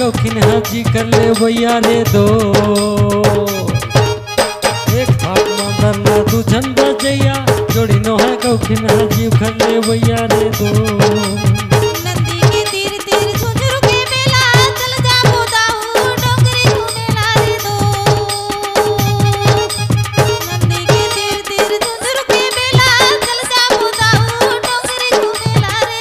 कौखिन हाजी कर ले भैया रे दो एक भाग मांदरना दू झन बजैया जोड़ी नो है कौखिन हाजी कर ले भैया रे दो नंदी के तीर तीर झुंझुर के मेला चल जा बोदाऊ डोंगरी झूमेला रे दो नंदी के तीर तीर झुंझुर के मेला चल जा बोदाऊ डोंगरी झूमेला रे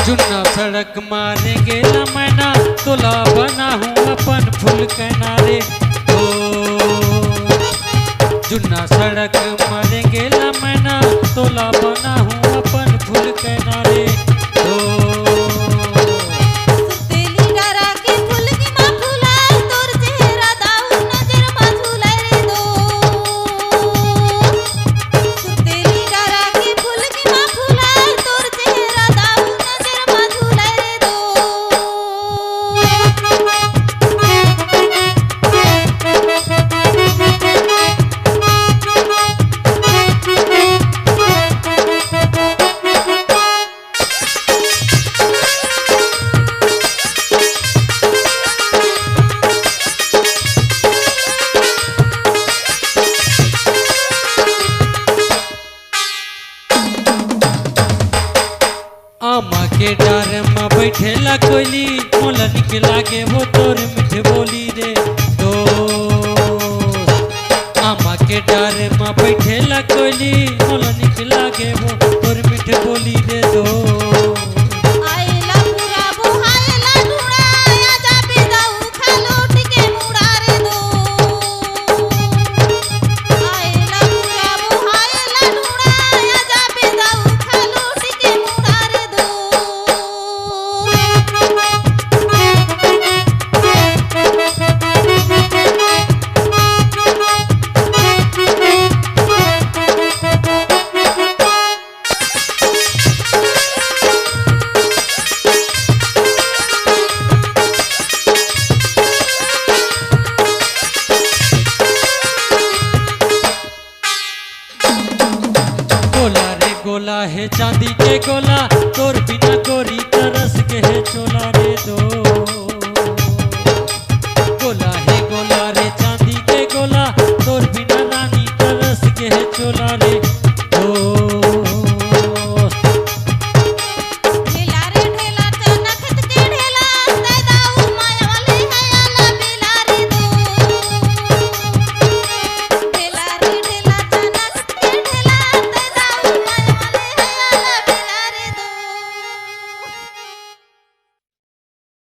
चुन्ना सड़क मारेंगे न मैना तोला बना हूँ अपन फूल किनारे ओ चुन्ना सड़क मारेंगे न मैना तोला बना हूँ अपन फूल किनारे ओ तेली डरा के फूल की माँ फूलाए तोर चेहरा दाऊ नजर में झूलाए रे दो तेली डरा के फूल की माँ फूलाए तोर चेहरा दाऊ नजर में झूलाए रे दो आमा के डार में बैठेला कोयली मोला निकला के वो तोर मीठे बोली रे दो आमा के डार में बैठेला कोयली मोला निकला के वो तोर मीठे बोली रे दो आइला पूरा बुहाइला ढूंढा आजा बेदाऊ खालोट के मुड़ा रे दो आइला पूरा बुहाइला ढूंढा आजा बेदाऊ खालोट के मुड़ा रे दो गोला रे गोला है चांदी के गोला तोर बिना गोरी तरस के है चोला रे दो गोला है गोला रे चांदी के गोला तोर बिना रानी तरस के है चोला रे